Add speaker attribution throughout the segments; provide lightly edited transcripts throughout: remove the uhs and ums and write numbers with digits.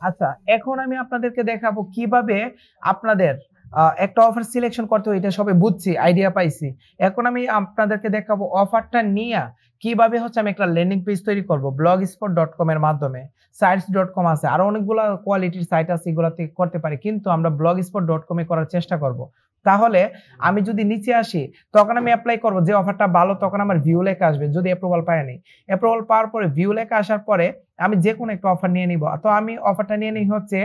Speaker 1: আচ্ছা, এখন আমি আপনাদেরকে দেখাবো কিভাবে আপনাদের একটা অফার সিলেকশন করতে হয়। এটা সবাই বুঝছি, আইডিয়া পাইছি। এখন আমি আপনাদেরকে দেখাবো অফারটা নিয়ে কিভাবে হচ্ছে আমি একটা ল্যান্ডিং পেজ তৈরি করব blogspot.com এর মাধ্যমে। sites.com আছে, আরো অনেকগুলা কোয়ালিটির সাইট আছে, এগুলাতে করতে পারি, কিন্তু আমরা blogspot.com এ করার চেষ্টা করব। তাহলে আমি যদি নিচে আসি, তখন আমি অ্যাপ্লাই করব যে অফারটা ভালো, তখন আমার ভিউ লেখা আসবে যদি অ্যাপ্রুভাল পাই নাই। অ্যাপ্রুভাল পাওয়ার পরে ভিউ লেখা আসার পরে আমি যেকোনো একটা অফার নিয়ে নিব। তো আমি অফারটা নিয়ে নিই হচ্ছে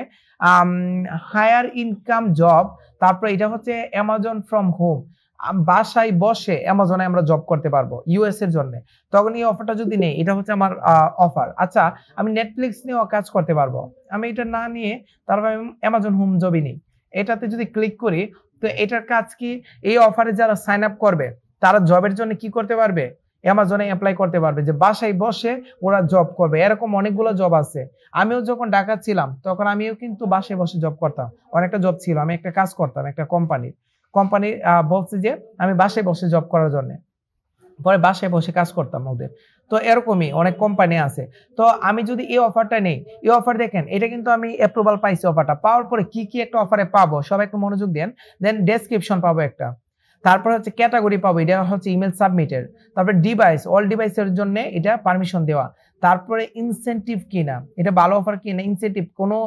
Speaker 1: হায়ার ইনকাম জব। তারপরে এটা হচ্ছে অ্যামাজন ফ্রম হোম, বাসায় বসে অ্যামাজনে আমরা জব করতে পারবো ইউএস এর জন্য। তখন এই অফারটা যদি নেই, এটা হচ্ছে আমার অফার। আচ্ছা, আমি নেটফ্লিক্স নিয়েও কাজ করতে পারবো। আমি এটা না নিয়ে তারপর আমি অ্যামাজন হোম জবই নিই। এটাতে যদি ক্লিক করি, তো এটার কাজ কি, এই অফারে যারা সাইন আপ করবে তারা জবের জন্য কি করতে পারবে, অ্যামাজনে অ্যাপ্লাই করতে পারবে, যে বাসায় বসে ওরা জব করবে। এরকম অনেকগুলো জব আছে। আমিও যখন ঢাকা ছিলাম তখন আমিও কিন্তু বাসায় বসে জব করতাম। অনেকটা জব ছিল, আমি একটা কাজ করতাম একটা কোম্পানি বলছে যে আমি বাসায় বসে জব করার জন্য, পরে বাসায় বসে কাজ করতাম ওদের। তো এরকমই অনেক কোম্পানি আছে। তো আমি যদি এই অফারটা নেই, এই অফার দেখেন, এটা কিন্তু আমি অ্যাপ্রুভাল পাইছি। অফারটা পাওয়ার পরে কি কি একটা অফারে পাবো সবাই একটু মনোযোগ দেন। দেন ডেসক্রিপশন পাবো একটা, তারপর হচ্ছে ক্যাটাগরি পাবো, এটা হচ্ছে ইমেল সাবমিটের। তারপরে ডিভাইস, অল ডিভাইসের জন্য এটা পারমিশন দেওয়া। তারপরে ইনসেনটিভ কিনা, এটা ভালো অফার কিনা, ইনসেনটিভ কোনো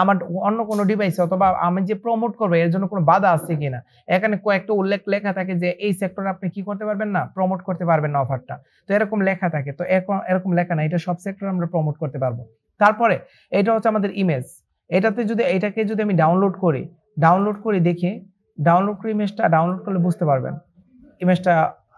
Speaker 1: আমার অন্য কোনো ডিভাইসে অথবা আমি যে প্রমোট করবো এর জন্য কোনো বাধা আছে কিনা। এখানে কয়েকটা উল্লেখ লেখা থাকে যে এই সেক্টরে আপনি কি করতে পারবেন না, প্রমোট করতে পারবেন না অফারটা। তো এরকম লেখা থাকে। তো এরকম লেখা না, এটা সব সেক্টরে আমরা প্রমোট করতে পারবো। তারপরে এটা হচ্ছে আমাদের ইমেজ। এটাকে যদি আমি ডাউনলোড করি দেখি, ডাউনলোড করে ইমেজটা ডাউনলোড করলে বুঝতে পারবেন ইমেজটা।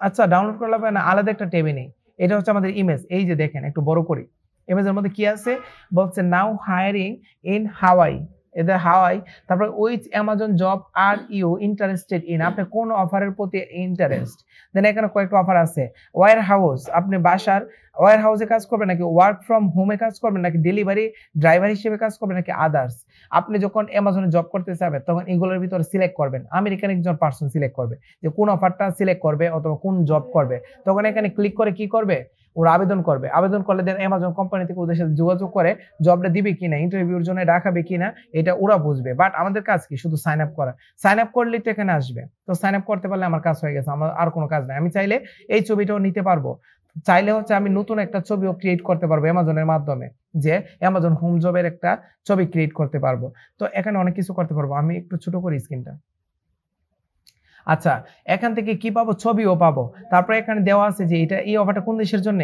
Speaker 1: আচ্ছা, ডাউনলোড করলে হবে না, আলাদা একটা ট্যাবে নেই। এটা হচ্ছে আমাদের ইমেজ। এই যে দেখেন, একটু বড় করি। ইমেজের মধ্যে কি আছে, বলছে নাও হায়ারিং ইন হাওয়াই। এদের হাওয়াই। তারপর which Amazon job are you interested in, আপনি কোন অফারের প্রতি ইন্টারেস্ট। দেন এখানে কয়েকটা অফার আছে। ওয়্যার হাউস, আপনি বাসার ওয়্যার হাউসে কাজ করবেন নাকি ওয়ার্ক ফ্রম হোমে কাজ করবেন নাকি ডেলিভারি ড্রাইভার হিসেবে কাজ করবেন নাকি আদার্স। আপনি যখন অ্যামাজনে জব করতে চাবেন তখন এগুলোর ভিতরে সিলেক্ট করবেন। আমেরিকান একজন পার্সন সিলেক্ট করবে যে কোন অফারটা সিলেক্ট করবে অথবা কোন জব করবে। তখন এখানে ক্লিক করে কি করবে, ওরা আবেদন করবে। আবেদন করলে দেন অ্যামাজন কোম্পানি থেকে ওদের সাথে যোগাযোগ করে জবটা দিবে কিনা, ইন্টারভিউর জন্য রাখাবে কিনা, এটা ওরা বুঝবে। বাট আমাদের কাজ কি, শুধু সাইন আপ করা। সাইন আপ করলেই তো এখানে আসবে। তো সাইন আপ করতে পারলে আমার কাজ হয়ে গেছে, আমার আর কোনো কাজ নাই। আমি চাইলে এই ছবিটাও নিতে পারবো। চাইলে হচ্ছে আমি নতুন একটা ছবিও ক্রিয়েট করতে পারবো অ্যামাজনের মাধ্যমে, যে অ্যামাজন হোম জবের একটা ছবি ক্রিয়েট করতে পারবো। তো এখানে অনেক কিছু করতে পারবো। আমি একটু ছোট করি স্ক্রিনটা। আচ্ছা, এখান থেকে কি পাবো, ছবিও পাবো। তারপরে এখানে দেওয়া আছে যে এটা এই অফারটা কোন দেশের জন্য,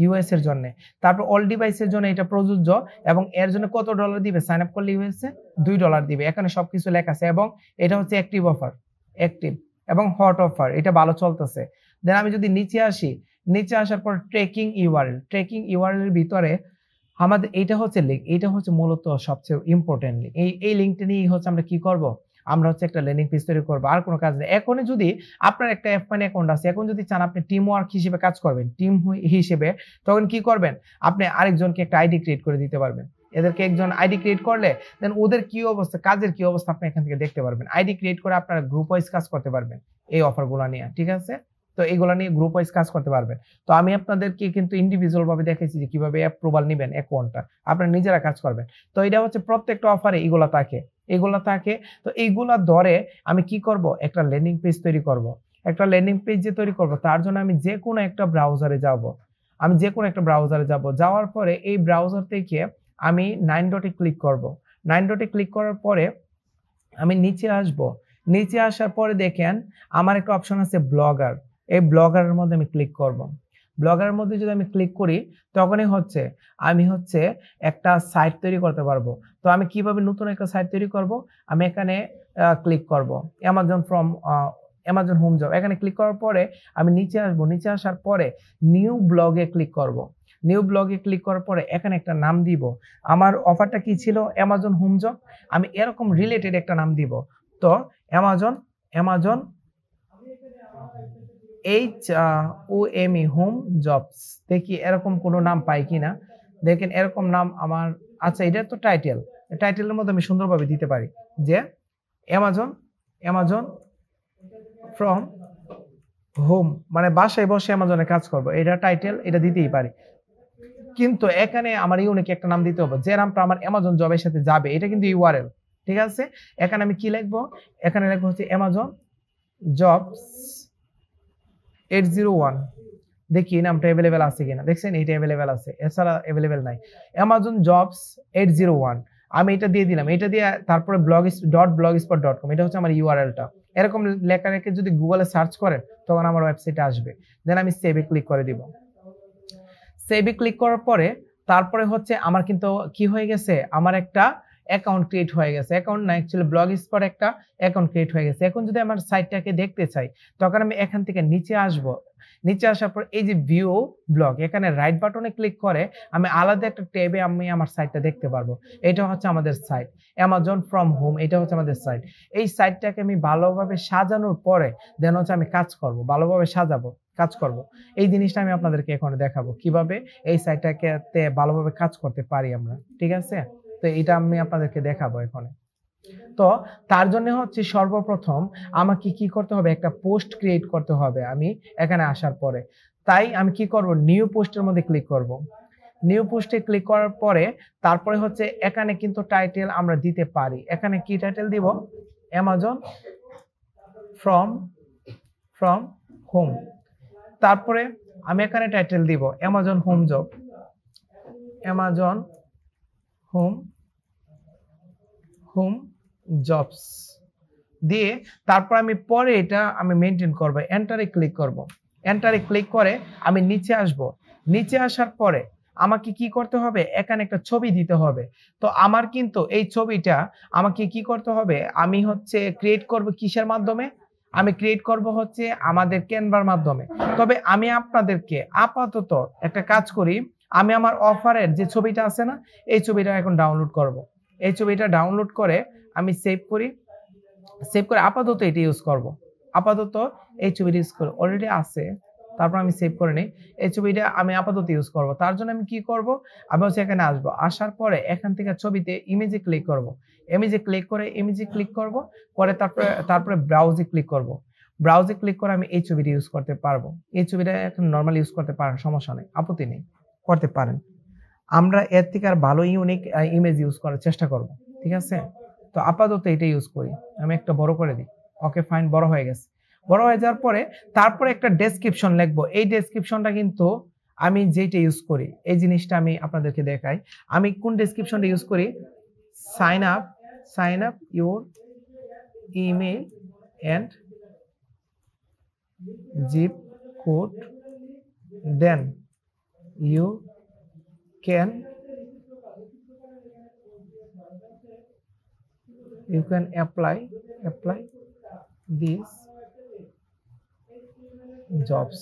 Speaker 1: ইউএস এর জন্য। তারপর অল ডিভাইসের জন্য এটা প্রযোজ্য এবং এর জন্য কত ডলার দিবে, সাইন আপ করলে ইউএস এ $2 দিবে। এখানে সবকিছু লেখা আছে এবং এটা হচ্ছে অ্যাক্টিভ অফার, অ্যাক্টিভ এবং হট অফার, এটা ভালো চলতেছে। দেন আমি যদি নিচে আসি, নিচে আসার পর ট্রেকিং ইউআরএল এর ভিতরে আমাদের এইটা হচ্ছে লিঙ্ক, এইটা হচ্ছে মূলত সবচেয়ে ইম্পর্টেন্ট লিঙ্ক। এই লিঙ্কটা নিয়ে হচ্ছে আমরা কি করব, আমরা হচ্ছে একটা ল্যান্ডিং পেজ তৈরি করবো, আর কোনো কাজ নেই। এখন যদি আপনার একটা অ্যাপ মানি অ্যাকাউন্ট আছে, এখন যদি চান আপনি টিম ওয়ার্ক হিসেবে কাজ করবেন, টিম হিসেবে, তখন কি করবেন, আপনি আরেকজনকে একটা আইডি ক্রিয়েট করে দিতে পারবেন। এদেরকে একজন আইডি ক্রিয়েট করলে দেন ওদের কি অবস্থা, কাজের কি অবস্থা আপনি এখান থেকে দেখতে পারবেন। আইডি ক্রিয়েট করে আপনারা গ্রুপ ওয়াইজ কাজ করতে পারবেন এই অফারগুলো নিয়ে, ঠিক আছে। তো এগুলা নিয়ে গ্রুপ ওয়াইজ কাজ করতে পারবেন। তো আমি আপনাদেরকে কিন্তু ইন্ডিভিজুয়াল ভাবে দেখাইছি যে কিভাবে অ্যাপ্রুভাল নেবেন অ্যাকাউন্টটা, আপনারা নিজেরা কাজ করবেন। তো এটা হচ্ছে প্রত্যেকটা অফারে এগুলা থাকে। তো এইগুলা ধরে আমি কি করব, একটা ল্যান্ডিং পেজ তৈরি করব। একটা ল্যান্ডিং পেজ যে তৈরি করব, তার জন্য আমি যে কোনো একটা ব্রাউজারে যাব। যাওয়ার পরে এই ব্রাউজার থেকে আমি 9 ডটে ক্লিক করব। 9 ডটে ক্লিক করার পরে আমি নিচে আসব। নিচে আসার পরে দেখেন আমার একটা অপশন আছে ব্লগার। এই ব্লগারের মধ্যে আমি ক্লিক করব। ব্লগারের মধ্যে যদি আমি ক্লিক করি, তখনই আমি একটা সাইট তৈরি করতে পারবো। তো আমি কিভাবে নতুন একটা সাইট তৈরি করব, আমি এখানে ক্লিক করব অ্যামাজন হোম জব। এখানে ক্লিক করার পরে আমি নিচে আসব। নিচে আসার পরে নিউ ব্লগে ক্লিক করব। নিউ ব্লগে ক্লিক করার পরে এখানে একটা নাম দিব। আমার অফারটা কি ছিল, অ্যামাজন হোম জব। আমি এরকম রিলেটেড একটা নাম দিব। তো অ্যামাজন HOME হোম জবস, দেখি এরকম কোনো নাম পাই কিনা। দেখেন এরকম নাম আমার, আচ্ছা এটা তো টাইটেলের মধ্যে আমি সুন্দরভাবে দিতে পারি যে অ্যামাজন ফ্রম হোম, মানে বাসায় বসে অ্যামাজনে কাজ করব, এটা টাইটেল, এটা দিতেই পারি। কিন্তু এখানে আমার ইউনিক একটা নাম দিতে হবে, যে নামটা আমার অ্যামাজন জবের সাথে যাবে, এটা কিন্তু ইউআরএল। ঠিক আছে, এখানে আমি কি লিখবো, এখানে লিখবো হচ্ছে অ্যামাজন জবস 801। দেখি নামটা অ্যাভেলেবেল আছে কিনা, দেখছেন এটা অ্যাভেলেবেল আছে, এছাড়া অ্যাভেলেবেল নাই। অ্যামাজন জবস 801 আমি এটা দিয়ে দিলাম, এটা দিয়ে তারপরে blogspot.com, এটা হচ্ছে আমার ইউআরএলটা। এরকম লেখা রেখে যদি গুগলে সার্চ করেন তখন আমার ওয়েবসাইটে আসবে। দেন আমি সেভে ক্লিক করে দিব। সেভে ক্লিক করার পরে তারপরে হচ্ছে আমার কিন্তু কি হয়ে গেছে, আমার একটা অ্যাকাউন্ট ক্রিয়েট হয়ে গেছে। অ্যাকাউন্ট না, অ্যাকচুয়ালি ব্লগস্পট একটা অ্যাকাউন্ট ক্রিয়েট হয়ে গেছে। এখন যদি আমার সাইটটাকে দেখতে চাই তখন আমি এখান থেকে নিচে আসব। নিচে আসার পর এই যে ভিউ ব্লগ, এখানে রাইট বাটনে ক্লিক করে আমি আলাদা একটা ট্যাবে আমি আমার সাইটটা দেখতে পারবো। এটা হচ্ছে আমাদের সাইট অ্যামাজন ফ্রম হোম, এটা হচ্ছে আমাদের সাইট। এই সাইটটাকে আমি ভালোভাবে সাজানোর পরে দেন হচ্ছে আমি কাজ করব, ভালোভাবে সাজাবো, কাজ করব। এই জিনিসটা আমি আপনাদেরকে এখন দেখাবো কিভাবে এই সাইটটাকে ভালোভাবে কাজ করতে পারি আমরা। ঠিক আছে, তো এটা আমি আপনাদেরকে দেখাবো এখন। তো তার জন্য হচ্ছে সর্বপ্রথম আমাকে কি করতে হবে, একটা পোস্ট ক্রিয়েট করতে হবে আমি এখানে আসার পরে। তাই আমি কি করব, নিউ পোস্টের মধ্যে ক্লিক করব। নিউ পোস্টে ক্লিক করার পরে তারপরে হচ্ছে এখানে কিন্তু টাইটেল আমরা দিতে পারি। এখানে কি টাইটেল দিব, অ্যামাজন ফ্রম হোম। তারপরে আমি এখানে টাইটেল দিব Amazon home job, Amazon home jobs দিয়ে তারপর আমি পরে এটা আমি মেনটেন করব। এন্টারে ক্লিক করব। এন্টারে ক্লিক করে আমি নিচে আসব। নিচে আসার পরে আমাকে কি করতে হবে, এখানে একটা ছবি দিতে হবে। তো আমার কিন্তু এই ছবিটা আমাকে কি করতে হবে, আমি হচ্ছে ক্রিয়েট করব কিসের মাধ্যমে, আমি ক্রিয়েট করব হচ্ছে আমাদের ক্যানভার মাধ্যমে। তবে আমি আপনাদেরকে আপাতত একটা কাজ করি, আমি আমার অফারের যে ছবিটা আছে না, এই ছবিটা এখন ডাউনলোড করব। এই ছবিটা ডাউনলোড করে আমি সেভ করি। সেভ করে আপাতত এটা ইউজ করব। আপাতত এই ছবিটা ইউজ করে অলরেডি আছে, তারপর আমি সেভ করে নিই। এই ছবিটা আমি আপাতত ইউজ করব। তার জন্য আমি কি করব, আমি হচ্ছে এখানে আসবো। আসার পরে এখান থেকে ছবিতে ইমেজে ক্লিক করব। ইমেজে ক্লিক করে ইমেজে ক্লিক করব, পরে তারপরে ব্রাউজে ক্লিক করব। ব্রাউজে ক্লিক করে আমি এই ছবিটা ইউজ করতে পারবো। এই ছবিটা এখন নরমাল ইউজ করতে পারেন, সমস্যা নেই, আপত্তি নেই, করতে পারেন। আমরা এর থেকে আর ভালো ইউনিক ইমেজ ইউজ করার চেষ্টা করব। ঠিক আছে, তো আপাতত এটা ইউজ করি। আমি একটা বড় করে দিই। ওকে ফাইন, বড় হয়ে গেছে। বড় হয়ে যাওয়ার পরে তারপরে একটা ডেসক্রিপশন লিখবো। এই ডেসক্রিপশনটা কিন্তু আমি যেটা ইউজ করি, এই জিনিসটা আমি আপনাদেরকে দেখাই। আমি কোন ডেসক্রিপশনটা ইউজ করি, sign up your email and zip code, then you can apply these jobs।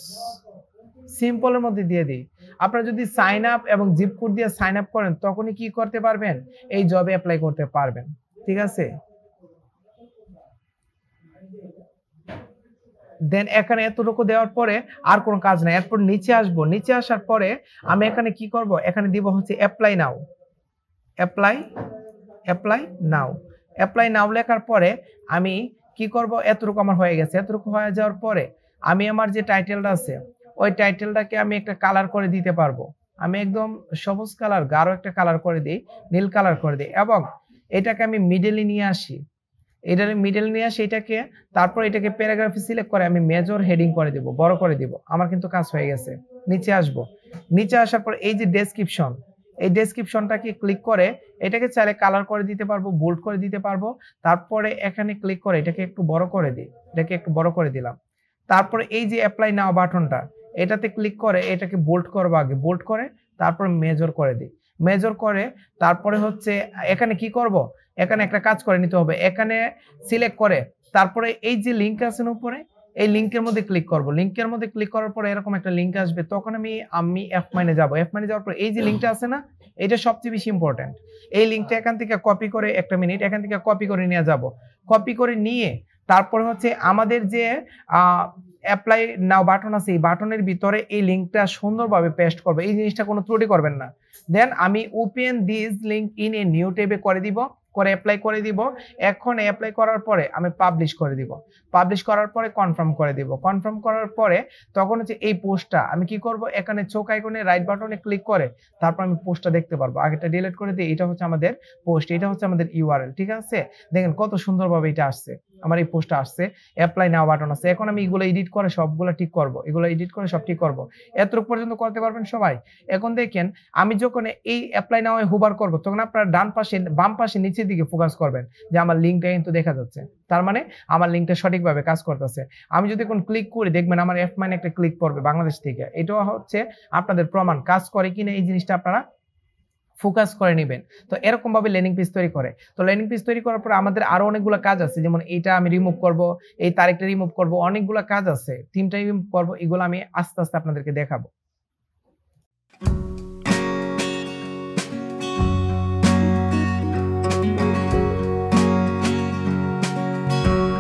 Speaker 1: সিম্পলের মধ্যে দিয়ে দিই। আপনারা যদি সাইন আপ এবং জিপ কোড দিয়ে সাইন আপ করেন তখনই কি করতে পারবেন, এই জবে অ্যাপ্লাই করতে পারবেন। ঠিক আছে, দেন এখানে এতটুকু দেওয়ার পরে আর কোনো কাজ নাই। এরপর নিচে আসবো। নিচে আসার পরে আমি এখানে কি করব, এখানে দিব হচ্ছে অ্যাপ্লাই নাও। অ্যাপ্লাই নাও লেখার পরে আমি কি করব, এতটুকু আমার হয়ে গেছে। এতটুকু হয়ে যাওয়ার পরে আমি আমার যে টাইটেলটা আছে ওই টাইটেলটাকে আমি একটা কালার করে দিতে পারবো। আমি একদম সবুজ কালার, গাঢ় একটা কালার করে দিই, নীল কালার করে দিই, এবং এটাকে আমি মিডলে নিয়ে আসি। এটাকে তারপর এটাকে প্যারাগ্রাফে সিলেক্ট করে আমি মেজর হেডিং করে দিব, বড় করে দিব। আমার কিন্তু কাজ হয়ে গেছে। নিচে আসব। নিচে আসার পর এই যে ডেসক্রিপশন, এই ডেসক্রিপশনটাকে ক্লিক করে এটাকে চাইলে কালার করে দিতে পারবো, বোল্ড করে দিতে পারবো। তারপরে এখানে ক্লিক করে এটাকে একটু বড় করে দিই, এটাকে একটু বড় করে দিলাম। তারপরে এই যে অ্যাপ্লাই নাও বাটনটা, এটাতে ক্লিক করে এটাকে বোল্ড করবো, আগে বোল্ড করে তারপর মেজর করে দিই। মেজর করে তারপরে হচ্ছে এখানে কি করব, এখানে একটা কাজ করে নিতে হবে। এখানে সিলেক্ট করে তারপরে এই যে লিঙ্ক আছে না উপরে, এই লিঙ্কের মধ্যে ক্লিক করব। লিঙ্কের মধ্যে ক্লিক করার পরে এরকম একটা লিঙ্ক আসবে, তখন আমি F9 যাব। F9 যাওয়ার পর এই যে লিঙ্কটা আছে না, এটা সবচেয়ে বেশি ইম্পর্টেন্ট। এই লিঙ্কটা এখান থেকে কপি করে, একটা মিনিট, এখান থেকে কপি করে নিয়ে যাব। কপি করে নিয়ে তারপর হচ্ছে আমাদের যে অ্যাপ্লাই নাও বাটন আছে, এই বাটনের ভিতরে এই লিঙ্কটা সুন্দরভাবে পেস্ট করবে। এই জিনিসটা কোনো ত্রুটি করবেন না। দেন আমি open this link in a new ট্যাবে করে দিব। করে অ্যাপ্লাই করে দিব। এখন অ্যাপ্লাই করার পরে আমি পাবলিশ করে দিব। পাবলিশ করার পরে কনফার্ম করে দিব। কনফার্ম করার পরে তখন হচ্ছে এই পোস্টটা আমি কি করব, এখানে চোখ আইকনে রাইট বাটনে ক্লিক করে তারপর আমি পোস্টটা দেখতে পারবো। আগেরটা ডিলিট করে দিই। এটা হচ্ছে আমাদের পোস্ট, এটা হচ্ছে আমাদের ইউআরএল। ঠিক আছে? দেখেন কত সুন্দরভাবে এটা আসছে। আমার এই পোস্টটা আসছে, অ্যাপ্লাই নাও বাটন আছে। এখন আমি এগুলো এডিট করে সবগুলো ঠিক করব। এগুলো এডিট করে সব ঠিক করব। এতটুকু পর্যন্ত করতে পারবেন সবাই? এখন দেখেন আমি যখন এই অ্যাপ্লাই নাও হোভার করব তখন আপনারা ডান পাশে বাম পাশে নিচের দিকে ফোকাস করবেন যে আমার লিংকটা কিন্তু দেখা যাচ্ছে। তার মানে আমার লিংকটা সঠিকভাবে কাজ করতেছে। আমি যদি এখন ক্লিক করি দেখবেন আমার F9 একটা ক্লিক পড়বে বাংলাদেশ থেকে। এটাও হচ্ছে আপনাদের প্রমাণ কাজ করে কিনা এই জিনিসটা আপনারা ফোকাস করে নিবেন। তো এরকম ভাবে ল্যান্ডিং পেজ তৈরি করে। তো ল্যান্ডিং পেজ তৈরি করার পর আমাদের আরো অনেকগুলো কাজ আছে। যেমন এইটা আমি রিমুভ করব, এই তারিখটা রিমুভ করব, অনেকগুলো কাজ আছে। থিমটা রিমুভ করব। এগুলো আমি আস্তে, আস্তে আপনাদেরকে দেখাবো।